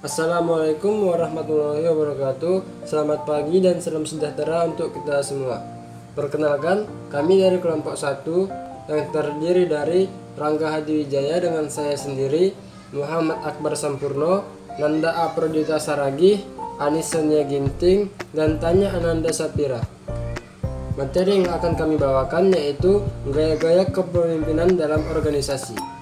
Assalamualaikum warahmatullahi wabarakatuh. Selamat pagi dan salam sejahtera untuk kita semua. Perkenalkan, kami dari kelompok 1 yang terdiri dari Rangga Hadiwijaya dengan saya sendiri, Muhammad Akbar Sampurno, Nanda Aprodita Saragih, Anis Sonia Ginting, dan Tanya Ananda Sapira. Materi yang akan kami bawakan yaitu gaya-gaya kepemimpinan dalam organisasi.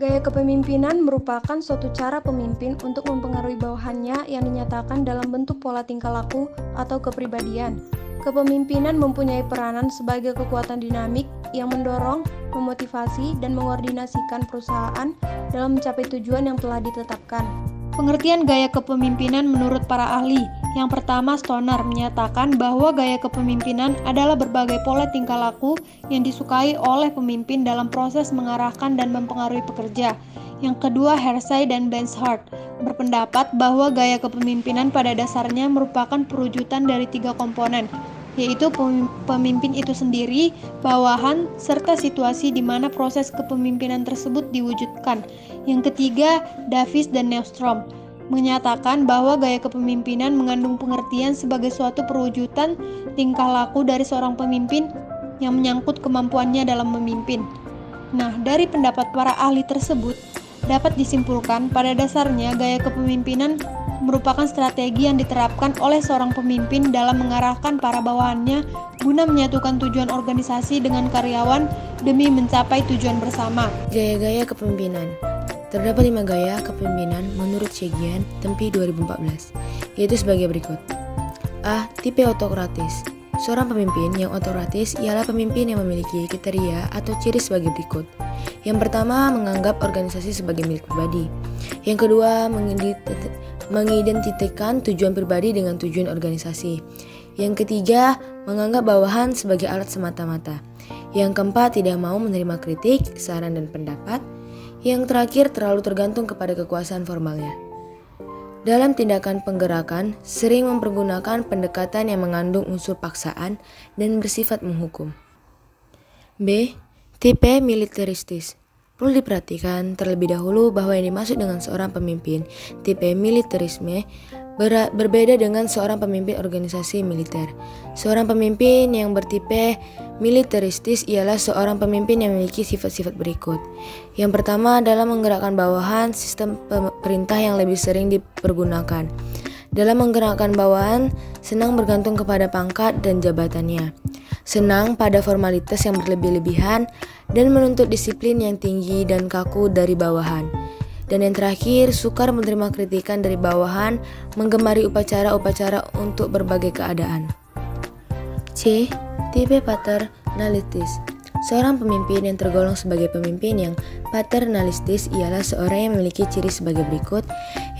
Gaya kepemimpinan merupakan suatu cara pemimpin untuk mempengaruhi bawahannya yang dinyatakan dalam bentuk pola tingkah laku atau kepribadian. Kepemimpinan mempunyai peranan sebagai kekuatan dinamik yang mendorong, memotivasi, dan mengordinasikan perusahaan dalam mencapai tujuan yang telah ditetapkan. Pengertian gaya kepemimpinan menurut para ahli. Yang pertama, Stoner menyatakan bahwa gaya kepemimpinan adalah berbagai pola tingkah laku yang disukai oleh pemimpin dalam proses mengarahkan dan mempengaruhi pekerja. Yang kedua, Hersey dan Blanchard berpendapat bahwa gaya kepemimpinan pada dasarnya merupakan perwujudan dari 3 komponen, yaitu pemimpin itu sendiri, bawahan, serta situasi di mana proses kepemimpinan tersebut diwujudkan. Yang ketiga, Davis dan Neustrom menyatakan bahwa gaya kepemimpinan mengandung pengertian sebagai suatu perwujudan tingkah laku dari seorang pemimpin yang menyangkut kemampuannya dalam memimpin. Nah, dari pendapat para ahli tersebut, dapat disimpulkan pada dasarnya gaya kepemimpinan merupakan strategi yang diterapkan oleh seorang pemimpin dalam mengarahkan para bawahannya guna menyatukan tujuan organisasi dengan karyawan demi mencapai tujuan bersama. Gaya-gaya kepemimpinan. Terdapat 5 gaya kepemimpinan menurut Chegian, Tempi 2014, yaitu sebagai berikut. A. Tipe autokratis. Seorang pemimpin yang autokratis ialah pemimpin yang memiliki kriteria atau ciri sebagai berikut. Yang pertama, menganggap organisasi sebagai milik pribadi. Yang kedua, mengidentikan tujuan pribadi dengan tujuan organisasi. Yang ketiga, menganggap bawahan sebagai alat semata-mata. Yang keempat, tidak mau menerima kritik, saran, dan pendapat. Yang terakhir, terlalu tergantung kepada kekuasaan formalnya. Dalam tindakan penggerakan, sering mempergunakan pendekatan yang mengandung unsur paksaan dan bersifat menghukum. B. Tipe militeristis. Perlu diperhatikan terlebih dahulu bahwa yang dimaksud dengan seorang pemimpin tipe militerisme berbeda dengan seorang pemimpin organisasi militer. Seorang pemimpin yang bertipe militeristis ialah seorang pemimpin yang memiliki sifat-sifat berikut. Yang pertama adalah menggerakkan bawahan, sistem perintah yang lebih sering dipergunakan. Dalam menggerakkan bawahan, senang bergantung kepada pangkat dan jabatannya. Senang pada formalitas yang berlebih-lebihan dan menuntut disiplin yang tinggi dan kaku dari bawahan. Dan yang terakhir, sukar menerima kritikan dari bawahan, menggemari upacara-upacara untuk berbagai keadaan. C. Tipe paternalistis. Seorang pemimpin yang tergolong sebagai pemimpin yang paternalistis ialah seorang yang memiliki ciri sebagai berikut.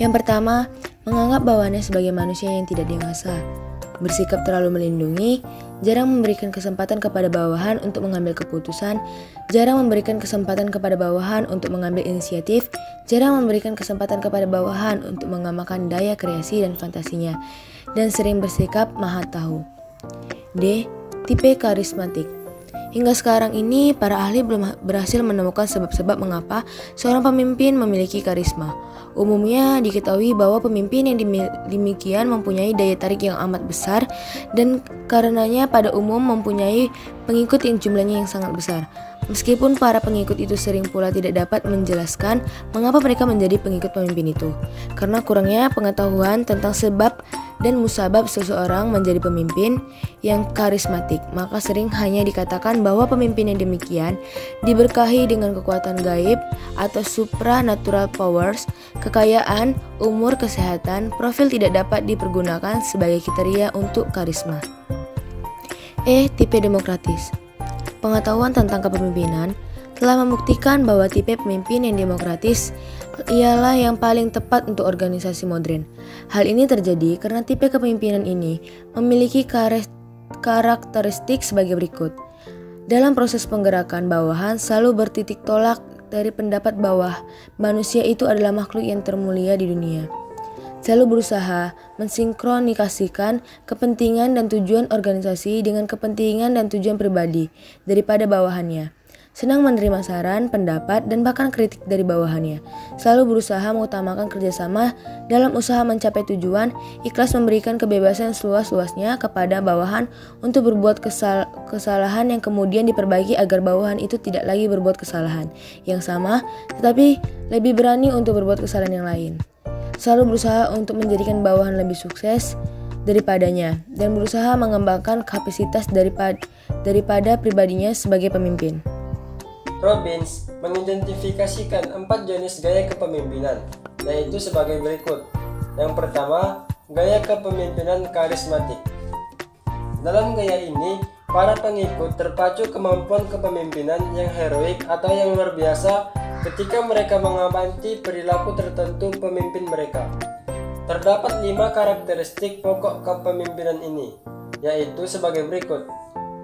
Yang pertama, menganggap bawahannya sebagai manusia yang tidak dewasa, bersikap terlalu melindungi, jarang memberikan kesempatan kepada bawahan untuk mengambil keputusan, jarang memberikan kesempatan kepada bawahan untuk mengambil inisiatif, jarang memberikan kesempatan kepada bawahan untuk mengamalkan daya kreasi dan fantasinya, dan sering bersikap maha tahu. D. Tipe karismatik. Hingga sekarang ini, para ahli belum berhasil menemukan sebab-sebab mengapa seorang pemimpin memiliki karisma. Umumnya diketahui bahwa pemimpin yang demikian mempunyai daya tarik yang amat besar dan karenanya pada umum mempunyai pengikut yang jumlahnya yang sangat besar. Meskipun para pengikut itu sering pula tidak dapat menjelaskan mengapa mereka menjadi pengikut pemimpin itu. Karena kurangnya pengetahuan tentang sebab dan musabab seseorang menjadi pemimpin yang karismatik, maka sering hanya dikatakan bahwa pemimpin yang demikian diberkahi dengan kekuatan gaib atau supranatural powers, kekayaan, umur, kesehatan, profil tidak dapat dipergunakan sebagai kriteria untuk karisma. E. Tipe demokratis. Pengetahuan tentang kepemimpinan telah membuktikan bahwa tipe pemimpin yang demokratis ialah yang paling tepat untuk organisasi modern. Hal ini terjadi karena tipe kepemimpinan ini memiliki karakteristik sebagai berikut. Dalam proses penggerakan, bawahan selalu bertitik tolak dari pendapat bahwa manusia itu adalah makhluk yang termulia di dunia. Selalu berusaha mensinkronikasikan kepentingan dan tujuan organisasi dengan kepentingan dan tujuan pribadi daripada bawahannya. senang menerima saran, pendapat, dan bahkan kritik dari bawahannya, selalu berusaha mengutamakan kerjasama dalam usaha mencapai tujuan, ikhlas memberikan kebebasan seluas-luasnya kepada bawahan untuk berbuat kesalahan yang kemudian diperbaiki agar bawahan itu tidak lagi berbuat kesalahan yang sama, tetapi lebih berani untuk berbuat kesalahan yang lain. Selalu berusaha untuk menjadikan bawahan lebih sukses daripadanya dan berusaha mengembangkan kapasitas daripada pribadinya sebagai pemimpin. Robbins mengidentifikasikan 4 jenis gaya kepemimpinan, yaitu sebagai berikut. Yang pertama, gaya kepemimpinan karismatik. Dalam gaya ini, para pengikut terpacu kemampuan kepemimpinan yang heroik atau yang luar biasa ketika mereka mengamati perilaku tertentu pemimpin mereka. Terdapat 5 karakteristik pokok kepemimpinan ini, yaitu sebagai berikut.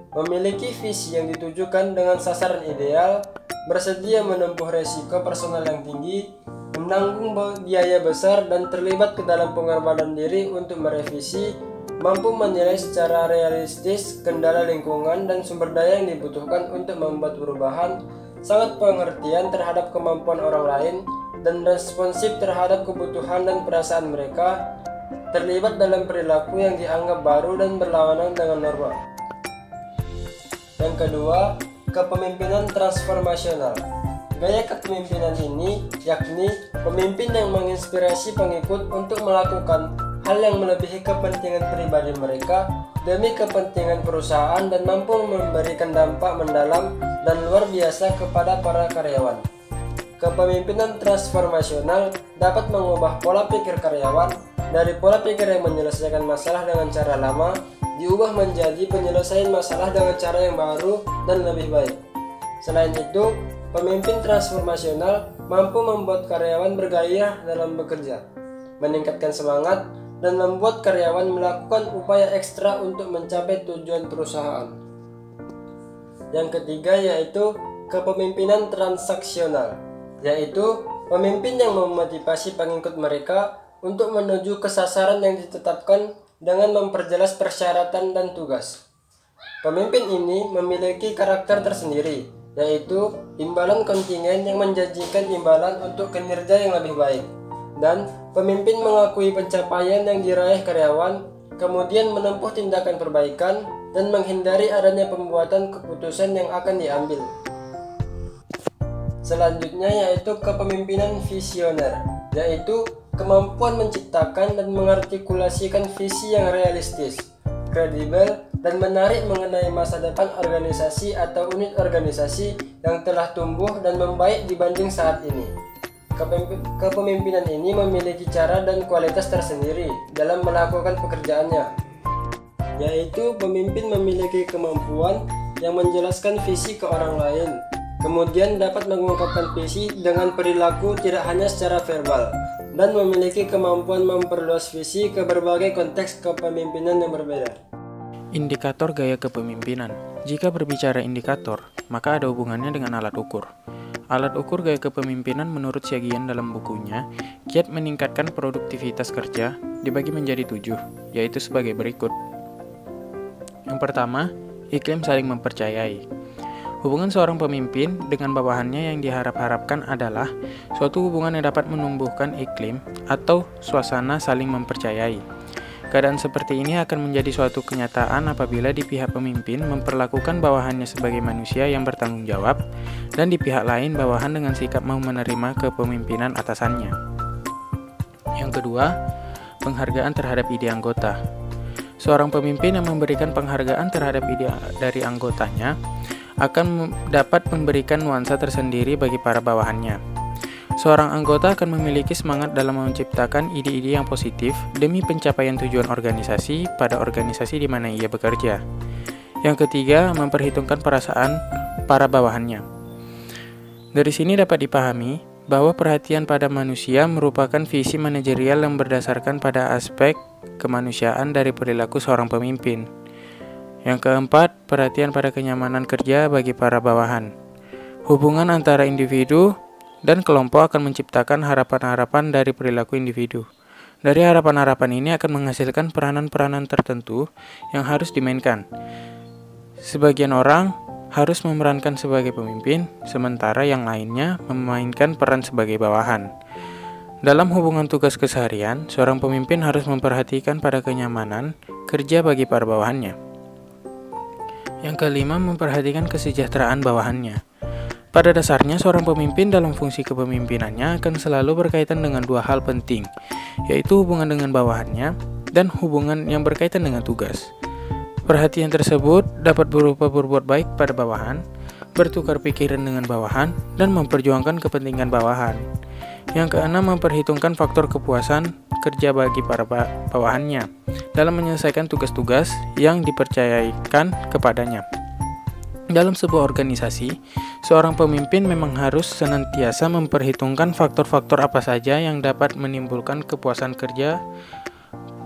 Memiliki visi yang ditujukan dengan sasaran ideal, bersedia menempuh resiko personal yang tinggi, menanggung biaya besar dan terlibat ke dalam pengorbanan diri untuk merevisi, mampu menilai secara realistis kendala lingkungan dan sumber daya yang dibutuhkan untuk membuat perubahan, sangat pengertian terhadap kemampuan orang lain, dan responsif terhadap kebutuhan dan perasaan mereka, terlibat dalam perilaku yang dianggap baru dan berlawanan dengan norma. Yang kedua, kepemimpinan transformasional. Gaya kepemimpinan ini yakni pemimpin yang menginspirasi pengikut untuk melakukan hal yang melebihi kepentingan pribadi mereka demi kepentingan perusahaan dan mampu memberikan dampak mendalam dan luar biasa kepada para karyawan. Kepemimpinan transformasional dapat mengubah pola pikir karyawan dari pola pikir yang menyelesaikan masalah dengan cara lama diubah menjadi penyelesaian masalah dengan cara yang baru dan lebih baik. Selain itu, pemimpin transformasional mampu membuat karyawan bergairah dalam bekerja, meningkatkan semangat, dan membuat karyawan melakukan upaya ekstra untuk mencapai tujuan perusahaan. Yang ketiga yaitu kepemimpinan transaksional, yaitu pemimpin yang memotivasi pengikut mereka untuk menuju ke sasaran yang ditetapkan dengan memperjelas persyaratan dan tugas. Pemimpin ini memiliki karakter tersendiri, yaitu imbalan kontingen yang menjanjikan imbalan untuk kinerja yang lebih baik. Dan pemimpin mengakui pencapaian yang diraih karyawan, kemudian menempuh tindakan perbaikan dan menghindari adanya pembuatan keputusan yang akan diambil. Selanjutnya yaitu kepemimpinan visioner, yaitu kemampuan menciptakan dan mengartikulasikan visi yang realistis, kredibel, dan menarik mengenai masa depan organisasi atau unit organisasi yang telah tumbuh dan membaik dibanding saat ini. Kepemimpinan ini memiliki cara dan kualitas tersendiri dalam melakukan pekerjaannya, yaitu pemimpin memiliki kemampuan yang menjelaskan visi ke orang lain, kemudian dapat mengungkapkan visi dengan perilaku tidak hanya secara verbal, dan memiliki kemampuan memperluas visi ke berbagai konteks kepemimpinan yang berbeda. Indikator gaya kepemimpinan. Jika berbicara indikator, maka ada hubungannya dengan alat ukur. Alat ukur gaya kepemimpinan menurut Syagian dalam bukunya, Kiat meningkatkan produktivitas kerja dibagi menjadi 7, yaitu sebagai berikut. Yang pertama, iklim saling mempercayai. Hubungan seorang pemimpin dengan bawahannya yang diharap-harapkan adalah suatu hubungan yang dapat menumbuhkan iklim atau suasana saling mempercayai. Keadaan seperti ini akan menjadi suatu kenyataan apabila di pihak pemimpin memperlakukan bawahannya sebagai manusia yang bertanggung jawab dan di pihak lain bawahan dengan sikap mau menerima kepemimpinan atasannya. Yang kedua, penghargaan terhadap ide anggota. Seorang pemimpin yang memberikan penghargaan terhadap ide dari anggotanya akan dapat memberikan nuansa tersendiri bagi para bawahannya. Seorang anggota akan memiliki semangat dalam menciptakan ide-ide yang positif demi pencapaian tujuan organisasi pada organisasi di mana ia bekerja. Yang ketiga, memperhitungkan perasaan para bawahannya. Dari sini dapat dipahami bahwa perhatian pada manusia merupakan visi manajerial yang berdasarkan pada aspek kemanusiaan dari perilaku seorang pemimpin. Yang keempat, perhatian pada kenyamanan kerja bagi para bawahan. Hubungan antara individu dan kelompok akan menciptakan harapan-harapan dari perilaku individu. Dari harapan-harapan ini akan menghasilkan peranan-peranan tertentu yang harus dimainkan. Sebagian orang harus memerankan sebagai pemimpin, sementara yang lainnya memainkan peran sebagai bawahan. Dalam hubungan tugas keseharian, seorang pemimpin harus memperhatikan pada kenyamanan kerja bagi para bawahannya. Yang kelima, memperhatikan kesejahteraan bawahannya. Pada dasarnya, seorang pemimpin dalam fungsi kepemimpinannya akan selalu berkaitan dengan dua hal penting, yaitu hubungan dengan bawahannya dan hubungan yang berkaitan dengan tugas. Perhatian tersebut dapat berupa berbuat baik pada bawahan, bertukar pikiran dengan bawahan, dan memperjuangkan kepentingan bawahan. Yang keenam, memperhitungkan faktor kepuasan kerja bagi para bawahannya dalam menyelesaikan tugas-tugas yang dipercayakan kepadanya. Dalam sebuah organisasi, seorang pemimpin memang harus senantiasa memperhitungkan faktor-faktor apa saja yang dapat menimbulkan kepuasan kerja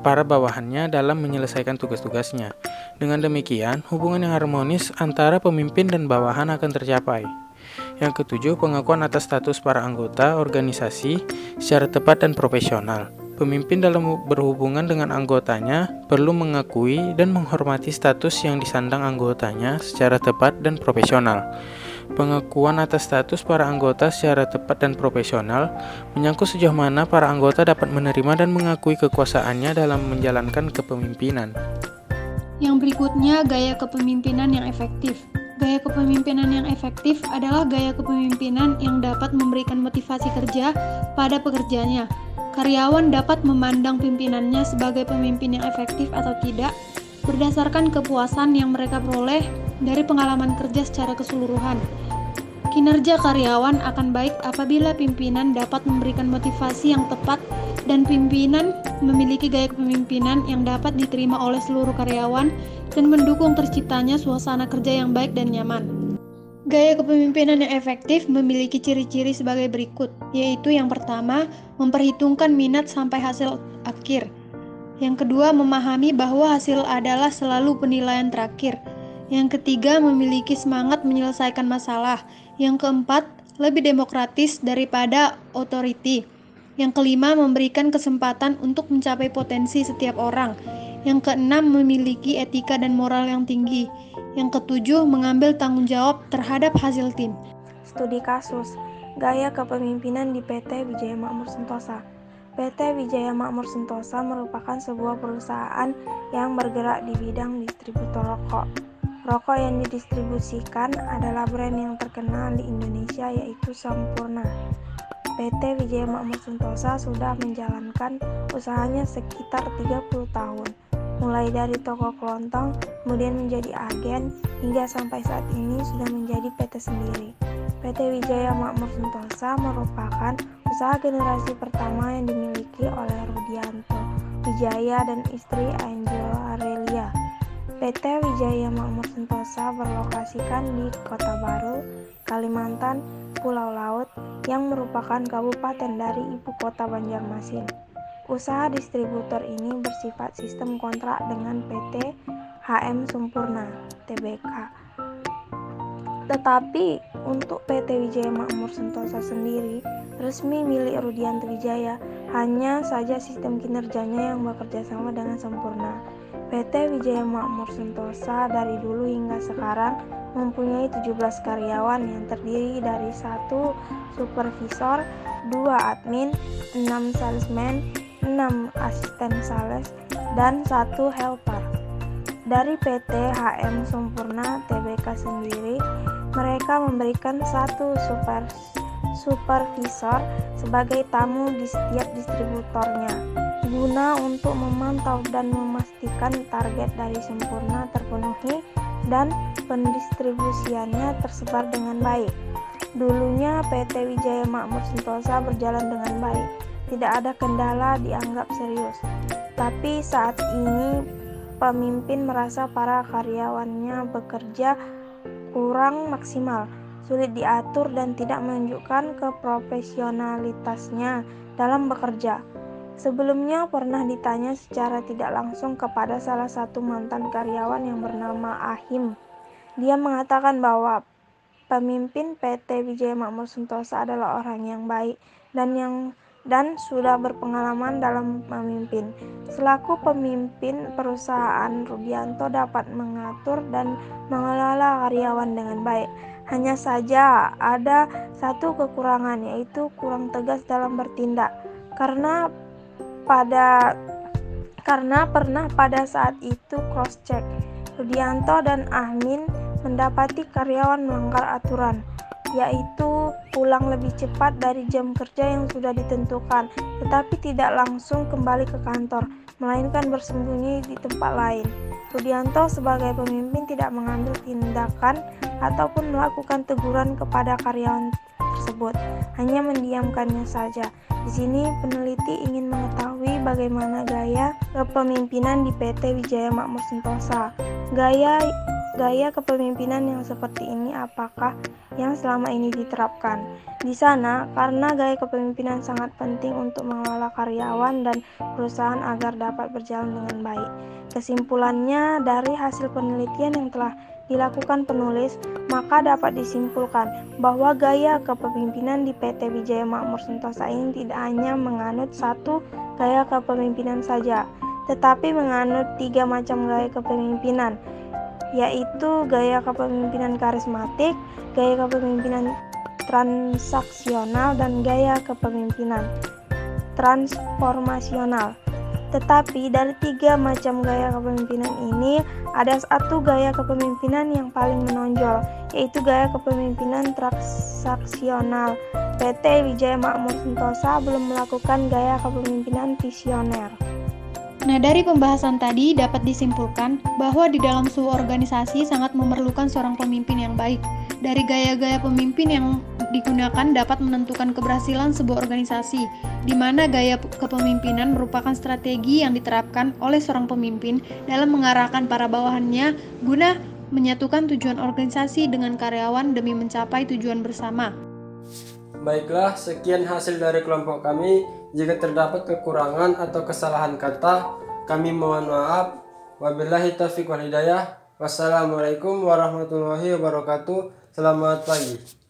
para bawahannya dalam menyelesaikan tugas-tugasnya. Dengan demikian, hubungan yang harmonis antara pemimpin dan bawahan akan tercapai. Yang ketujuh, pengakuan atas status para anggota organisasi secara tepat dan profesional. Pemimpin dalam berhubungan dengan anggotanya perlu mengakui dan menghormati status yang disandang anggotanya secara tepat dan profesional. Pengakuan atas status para anggota secara tepat dan profesional menyangkut sejauh mana para anggota dapat menerima dan mengakui kekuasaannya dalam menjalankan kepemimpinan. Yang berikutnya, gaya kepemimpinan yang efektif. Gaya kepemimpinan yang efektif adalah gaya kepemimpinan yang dapat memberikan motivasi kerja pada pekerjanya. Karyawan dapat memandang pimpinannya sebagai pemimpin yang efektif atau tidak berdasarkan kepuasan yang mereka peroleh dari pengalaman kerja secara keseluruhan. Kinerja karyawan akan baik apabila pimpinan dapat memberikan motivasi yang tepat dan pimpinan memiliki gaya kepemimpinan yang dapat diterima oleh seluruh karyawan dan mendukung terciptanya suasana kerja yang baik dan nyaman. Gaya kepemimpinan yang efektif memiliki ciri-ciri sebagai berikut, yaitu yang pertama, memperhitungkan minat sampai hasil akhir. Yang kedua, memahami bahwa hasil adalah selalu penilaian terakhir. Yang ketiga, memiliki semangat menyelesaikan masalah. Yang keempat, lebih demokratis daripada otoriti. Yang kelima, memberikan kesempatan untuk mencapai potensi setiap orang. Yang keenam, memiliki etika dan moral yang tinggi. Yang ketujuh, mengambil tanggung jawab terhadap hasil tim. Studi kasus, gaya kepemimpinan di PT Wijaya Makmur Sentosa. PT Wijaya Makmur Sentosa merupakan sebuah perusahaan yang bergerak di bidang distributor rokok. Rokok yang didistribusikan adalah brand yang terkenal di Indonesia, yaitu Sampurna. PT Wijaya Makmur Sentosa sudah menjalankan usahanya sekitar 30 tahun. Mulai dari toko kelontong, kemudian menjadi agen, hingga sampai saat ini sudah menjadi PT sendiri. PT Wijaya Makmur Sentosa merupakan usaha generasi pertama yang dimiliki oleh Rudianto Wijaya dan istri Angel Aurelia. PT Wijaya Makmur Sentosa berlokasikan di Kota Baru, Kalimantan, Pulau Laut, yang merupakan kabupaten dari ibu kota Banjarmasin. Usaha distributor ini bersifat sistem kontrak dengan PT HM Sampurna Tbk. Tetapi untuk PT Wijaya Makmur Sentosa sendiri resmi milik Rudianto Wijaya, hanya saja sistem kinerjanya yang bekerja sama dengan Sampurna. PT Wijaya Makmur Sentosa dari dulu hingga sekarang mempunyai 17 karyawan yang terdiri dari 1 supervisor, 2 admin, 6 salesman, 6 asisten sales, dan 1 helper. Dari PT HM Sampurna Tbk sendiri, mereka memberikan 1 supervisor sebagai tamu di setiap distributornya, guna untuk memantau dan memastikan target dari Sampurna terpenuhi dan pendistribusiannya tersebar dengan baik. Dulunya PT Wijaya Makmur Sentosa berjalan dengan baik. Tidak ada kendala dianggap serius. Tapi saat ini pemimpin merasa para karyawannya bekerja kurang maksimal, sulit diatur dan tidak menunjukkan keprofesionalitasnya dalam bekerja. Sebelumnya pernah ditanya secara tidak langsung kepada salah satu mantan karyawan yang bernama Ahim. Dia mengatakan bahwa pemimpin PT Wijaya Makmur Sentosa adalah orang yang baik dan yang dan sudah berpengalaman dalam memimpin. Selaku pemimpin perusahaan, Rudianto dapat mengatur dan mengelola karyawan dengan baik. Hanya saja ada satu kekurangan, yaitu kurang tegas dalam bertindak. Karena pernah pada saat itu cross check, Rudianto dan Amin mendapati karyawan melanggar aturan, yaitu pulang lebih cepat dari jam kerja yang sudah ditentukan, tetapi tidak langsung kembali ke kantor, melainkan bersembunyi di tempat lain. Rudianto sebagai pemimpin tidak mengambil tindakan ataupun melakukan teguran kepada karyawan tersebut, hanya mendiamkannya saja. Di sini peneliti ingin mengetahui bagaimana gaya kepemimpinan di PT Wijaya Makmur Sentosa. Gaya kepemimpinan yang seperti ini apakah yang selama ini diterapkan di sana? Karena gaya kepemimpinan sangat penting untuk mengelola karyawan dan perusahaan agar dapat berjalan dengan baik. Kesimpulannya, dari hasil penelitian yang telah dilakukan penulis, maka dapat disimpulkan bahwa gaya kepemimpinan di PT Wijaya Makmur Sentosa ini tidak hanya menganut satu gaya kepemimpinan saja, tetapi menganut 3 macam gaya kepemimpinan, yaitu gaya kepemimpinan karismatik, gaya kepemimpinan transaksional, dan gaya kepemimpinan transformasional. Tetapi dari 3 macam gaya kepemimpinan ini, ada satu gaya kepemimpinan yang paling menonjol, yaitu gaya kepemimpinan transaksional. PT Wijaya Makmur Sentosa belum melakukan gaya kepemimpinan visioner. Nah, dari pembahasan tadi dapat disimpulkan bahwa di dalam sebuah organisasi sangat memerlukan seorang pemimpin yang baik. Dari gaya-gaya pemimpin yang digunakan dapat menentukan keberhasilan sebuah organisasi, di mana gaya kepemimpinan merupakan strategi yang diterapkan oleh seorang pemimpin dalam mengarahkan para bawahannya guna menyatukan tujuan organisasi dengan karyawan demi mencapai tujuan bersama. Baiklah, sekian hasil dari kelompok kami. Jika terdapat kekurangan atau kesalahan kata, kami mohon maaf. Wabillahi taufiq wal hidayah. Wassalamualaikum warahmatullahi wabarakatuh. Selamat pagi.